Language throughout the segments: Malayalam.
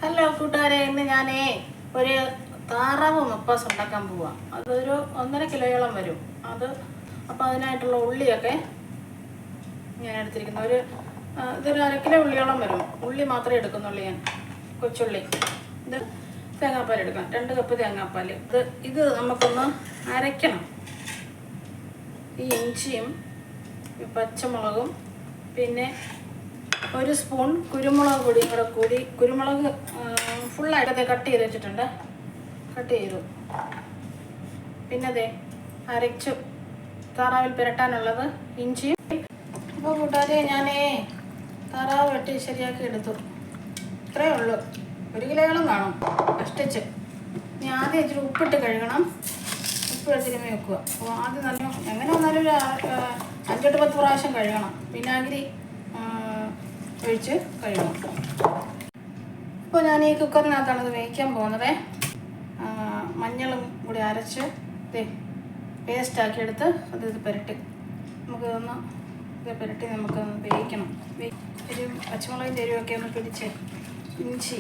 ഹലോ കൂട്ടുകാരെ, ഇന്ന് ഞാനേ ഒരു താറാവ് മപ്പാസ് ഉണ്ടാക്കാൻ പോവാം. അതൊരു 1.5 കിലോയോളം വരും. അപ്പോൾ അതിനായിട്ടുള്ള ഉള്ളിയൊക്കെ ഞാൻ എടുത്തിരിക്കുന്നു. ഇതൊരു 1/2 കിലോ ഉള്ളിയോളം വരും. ഉള്ളി മാത്രമേ എടുക്കുന്നുള്ളൂ ഞാൻ, കൊച്ചുള്ളി. ഇത് തേങ്ങാപ്പാൽ എടുക്കാം, 2 കപ്പ് തേങ്ങാപ്പാൽ. ഇത് നമുക്കൊന്ന് അരയ്ക്കണം. ഈ ഇഞ്ചിയും പച്ചമുളകും പിന്നെ 1 സ്പൂൺ കുരുമുളക് പൊടിയും കൂടി കുരുമുളക് ഫുള്ളായിട്ട് കട്ട് ചെയ്ത് വെച്ചിട്ടുണ്ട്. കട്ട് ചെയ്തു. പിന്നെ അതെ അരച്ചു താറാവിൽ പുരട്ടാനുള്ളത് ഇഞ്ചിയും. അപ്പോൾ കൂട്ടുകാരെ, ഞാനേ താറാവ് വെട്ടി ശരിയാക്കി എടുത്തു. ഇത്രയേ ഉള്ളൂ. 1 കിലോയോളം കാണും കഷ്ടിച്ച്. ഇനി ആദ്യം ഇച്ചിരി ഉപ്പിട്ട് കഴുകണം. ഉപ്പ് തിരുമ്മി വെക്കുക. അപ്പോൾ ആദ്യം നല്ല എങ്ങനെ വന്നാലും ഒരു 5-10 പ്രാവശ്യം കഴുകണം. വിനാഗിരി ഒഴിച്ച് കഴുകണം. ഇപ്പോൾ ഞാൻ ഈ കുക്കറിനകത്താണ് ഇത് വേവിക്കാൻ പോകുന്നത്. മഞ്ഞളും കൂടി അരച്ച് പേസ്റ്റാക്കി എടുത്ത് ഇത് പുരട്ടി നമുക്കൊന്ന് വേവിക്കണം. ഒരു പച്ചമുളകിൻ്റെ എരിവൊക്കെ ഒന്ന് പിടിച്ച് ഇഞ്ചി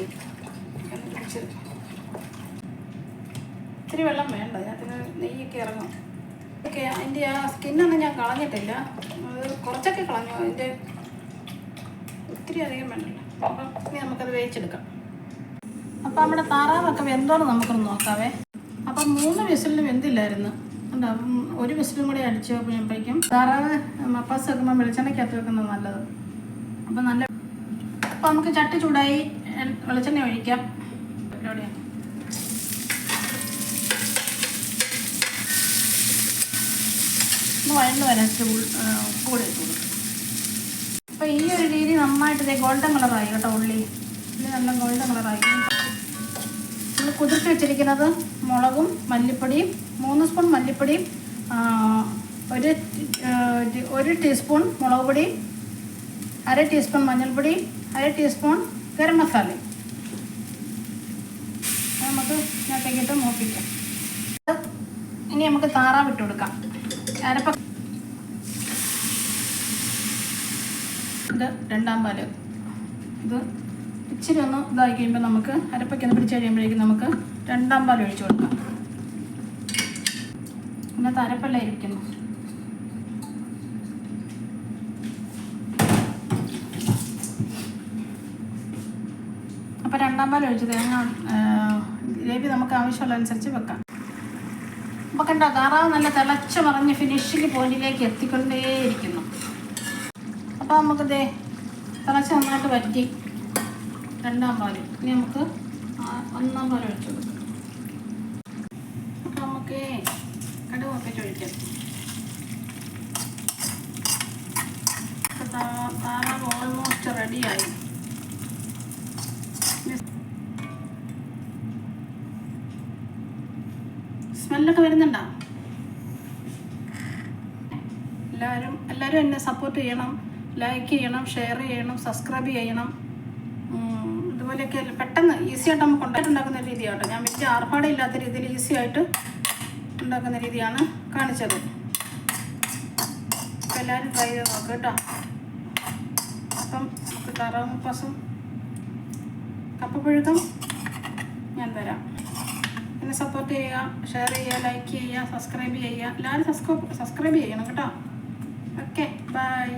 ഒന്ന് പിടിച്ച് ഇത്തിരി വെള്ളം വേണ്ട, അതിന് നെയ്യൊക്കെ ഇറങ്ങും. ഓക്കെ, അതിൻ്റെ ആ സ്കിന്നൊന്നും ഞാൻ കളഞ്ഞിട്ടില്ല. അത് കുറച്ചൊക്കെ കളഞ്ഞു. അതിൻ്റെ ഒത്തിരി അധികം വേണ്ടല്ലോ. അപ്പം ഇനി നമുക്കത് വേവിച്ചെടുക്കാം. അപ്പം നമ്മുടെ താറാവൊക്കെ വെന്തോന്ന് നമുക്കൊന്ന് നോക്കാവേ. അപ്പം 3 വിസിലിന് വെന്തില്ലായിരുന്നു. എന്താ 1 വിസിലും കൂടി അടിച്ച് വെക്കുമ്പോഴേക്കും താറാവ് മപ്പാസ് വെക്കുമ്പോൾ വെളിച്ചെണ്ണയ്ക്കകത്ത് വെക്കുന്നത് നല്ലത്. അപ്പം അപ്പം നമുക്ക് ചട്ടി ചൂടായി വെളിച്ചെണ്ണ ഒഴിക്കാം. എവിടെയാണ് വഴണ്ട് വരാൻ ഉപ്പ് കൂടി ഇട്ട് കൊടുക്കും. അപ്പോൾ ഈ ഒരു രീതി നന്നായിട്ട് ഗോൾഡൻ കളറായി കേട്ടോ. ഉള്ളി നല്ല ഗോൾഡൻ കളറായി. നമ്മൾ കുതിർത്ത് വെച്ചിരിക്കുന്നത് മുളകും മല്ലിപ്പൊടിയും 3 സ്പൂൺ മല്ലിപ്പൊടിയും 1 ടീസ്പൂൺ മുളക് പൊടി, 1/2 ടീസ്പൂൺ മഞ്ഞൾപ്പൊടി, 1/2 ടീസ്പൂൺ ഗരം മസാലയും നമുക്ക് ഇതിനകത്തേക്കിട്ട് മൂപ്പിക്കാം. ഇനി നമുക്ക് താറാവ് ഇട്ട് കൊടുക്കാം. ഇത് 2-ാം പാല്. ഇത് ഇച്ചിരി ഒന്ന് ഇതായി കഴിയുമ്പോൾ നമുക്ക് അരപ്പൊക്കെ ഒന്ന് പിടിച്ച് കഴിയുമ്പോഴേക്കും നമുക്ക് 2-ാം പാൽ ഒഴിച്ചു കൊടുക്കാം. ഇന്നത്തെ അരപ്പെല്ലാം ഇരിക്കുന്നു. അപ്പോൾ 2-ാം പാൽ ഒഴിച്ച് ഗ്രേവി നമുക്ക് ആവശ്യമുള്ള അനുസരിച്ച് വെക്കാം. അപ്പോൾ കണ്ടോ, താറാവ് നല്ല തിളച്ച് മറിഞ്ഞ് ഫിനിഷിംഗ് പോയിന്റിലേക്ക് എത്തിക്കൊണ്ടേയിരിക്കുന്നു. അപ്പോൾ നമുക്ക് തിളച്ച് നന്നായിട്ട് വറ്റി 2-ാം പാല്. ഇനി നമുക്ക് 1-ാം പാൽ ഒഴിച്ചു കൊടുക്കാം. അപ്പോൾ നമുക്ക് കടുകൊക്കെ ഒഴിക്കാം. താറാവ് ഓൾമോസ്റ്റ് റെഡിയായി. സ്മെല്ലൊക്കെ വരുന്നുണ്ടോ? എല്ലാവരും എന്നെ സപ്പോർട്ട് ചെയ്യണം, ലൈക്ക് ചെയ്യണം, ഷെയർ ചെയ്യണം, സബ്സ്ക്രൈബ് ചെയ്യണം. ഇതുപോലെയൊക്കെ പെട്ടെന്ന് ഈസിയായിട്ട് നമുക്ക് ഉണ്ടാക്കുന്ന രീതിയാട്ടോ. ഞാൻ വലിയ ആർഭാടമില്ലാത്ത രീതിയിൽ ഈസി ആയിട്ട് ഉണ്ടാക്കുന്ന രീതിയാണ് കാണിച്ചത്. അപ്പോൾ എല്ലാവരും ട്രൈ ചെയ്ത് നോക്കുക കേട്ടോ. അപ്പം നമുക്ക് താറാവ് മപ്പാസും കപ്പപ്പുഴുക്കും ഞാൻ തരാം. എന്നെ സപ്പോർട്ട് ചെയ്യുക, ഷെയർ ചെയ്യുക, ലൈക്ക് ചെയ്യുക, സബ്സ്ക്രൈബ് ചെയ്യുക. എല്ലാവരും സബ്സ്ക്രൈബ് ചെയ്യണം കേട്ടോ. Okay, by.